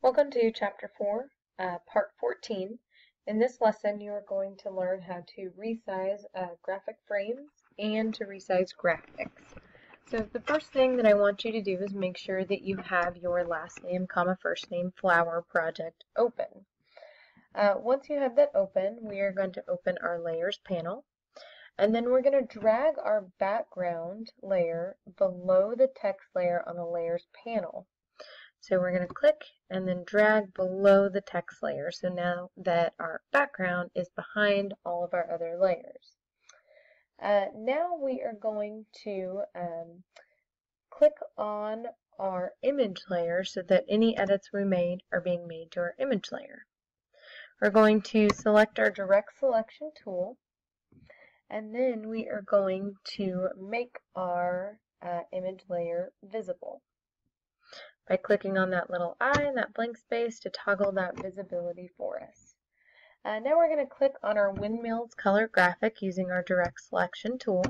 Welcome to Chapter 4, Part 14. In this lesson, you are going to learn how to resize graphic frames and to resize graphics. So the first thing that I want you to do is make sure that you have your last name, first name, flower project open. Once you have that open, we are going to open our Layers panel. And then we're going to drag our background layer below the text layer on the Layers panel. So we're going to click and then drag below the text layer. So now that our background is behind all of our other layers. Now we are going to click on our image layer so that any edits we made are being made to our image layer. We're going to select our direct selection tool, and then we are going to make our image layer visible by clicking on that little eye and that blank space to toggle that visibility for us. Now we're going to click on our windmills color graphic using our direct selection tool.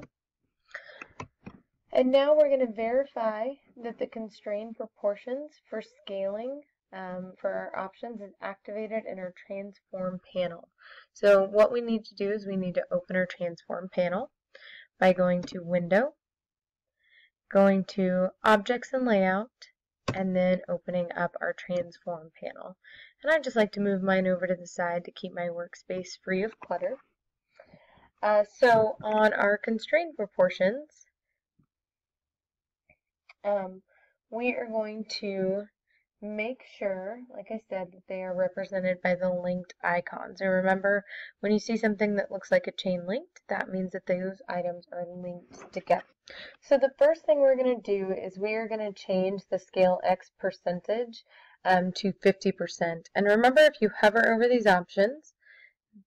And now we're going to verify that the constrain proportions for scaling for our options is activated in our transform panel. So what we need to do is we need to open our transform panel by going to Window, going to Objects and Layout, and then opening up our transform panel. And I just like to move mine over to the side to keep my workspace free of clutter. So on our constrained proportions, we are going to make sure, like I said, that they are represented by the linked icons. And remember, when you see something that looks like a chain linked, that means that those items are linked together. So the first thing we're going to do is we are going to change the scale X percentage to 50%. And remember, if you hover over these options,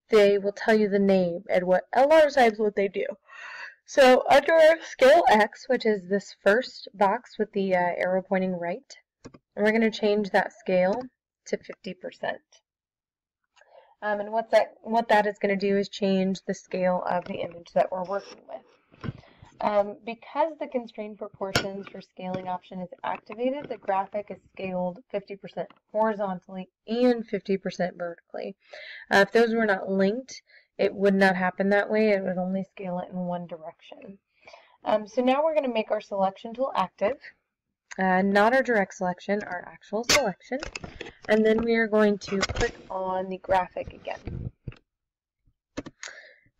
they will tell you the name and a lot of times what they do. So under our scale X, which is this first box with the arrow pointing right, and we're going to change that scale to 50%. And what that is going to do is change the scale of the image that we're working with. Because the constrained proportions for scaling option is activated, the graphic is scaled 50% horizontally and 50% vertically. If those were not linked, it would not happen that way. It would only scale it in one direction. So now we're going to make our selection tool active. Not our direct selection, our actual selection. And then we are going to click on the graphic again.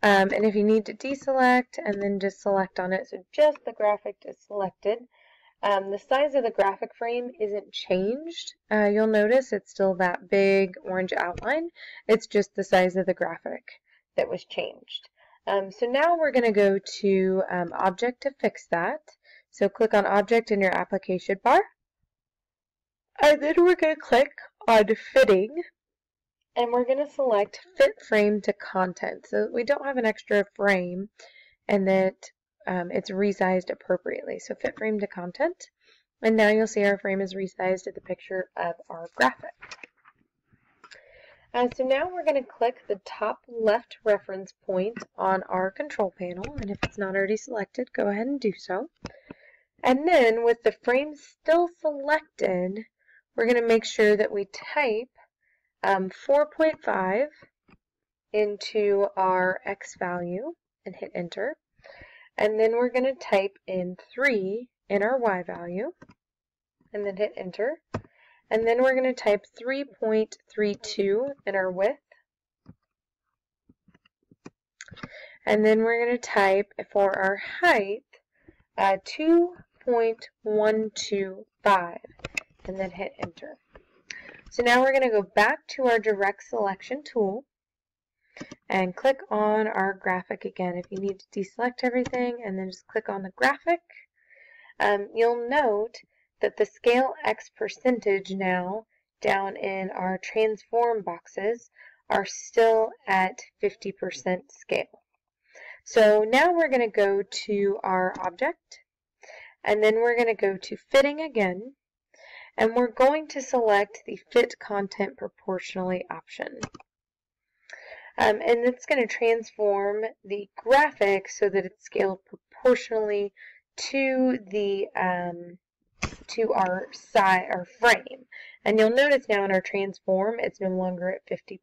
And if you need to deselect, and then just select on it, so just the graphic is selected. The size of the graphic frame isn't changed. You'll notice it's still that big orange outline. It's just the size of the graphic that was changed. So now we're going to go to Object to fix that. So click on Object in your application bar, and then we're going to click on Fitting, and we're going to select Fit Frame to Content so that we don't have an extra frame and that it's resized appropriately. So Fit Frame to Content, and now you'll see our frame is resized to the picture of our graphic. So now we're going to click the top left reference point on our control panel, and if it's not already selected, go ahead and do so. And then with the frame still selected, we're going to make sure that we type 4.5 into our X value and hit enter. And then we're going to type in 3 in our Y value and then hit enter. And then we're going to type 3.32 in our width. And then we're going to type for our height 2.125 and then hit enter. So now we're going to go back to our direct selection tool and click on our graphic again. If you need to deselect everything and then just click on the graphic, you'll note that the scale X percentage now down in our transform boxes are still at 50% scale. So now we're going to go to our object, and then we're going to go to Fitting again, and we're going to select the Fit Content Proportionally option. And it's going to transform the graphic so that it's scaled proportionally to the to our frame. And you'll notice now in our transform, it's no longer at 50%.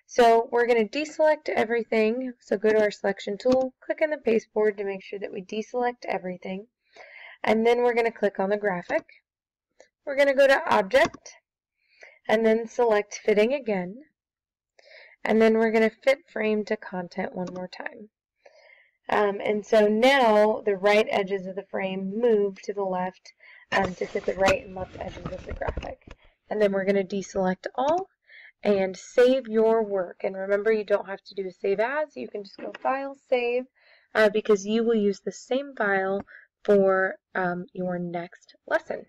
So we're going to deselect everything. So go to our selection tool, click on the pasteboard to make sure that we deselect everything. And then we're going to click on the graphic. We're going to go to Object, and then select Fitting again. And then we're going to fit frame to content one more time. And so now the right edges of the frame move to the left to fit the right and left edges of the graphic. And then we're going to deselect all and save your work. And remember, you don't have to do a save as. You can just go File, Save, because you will use the same file for your next lesson.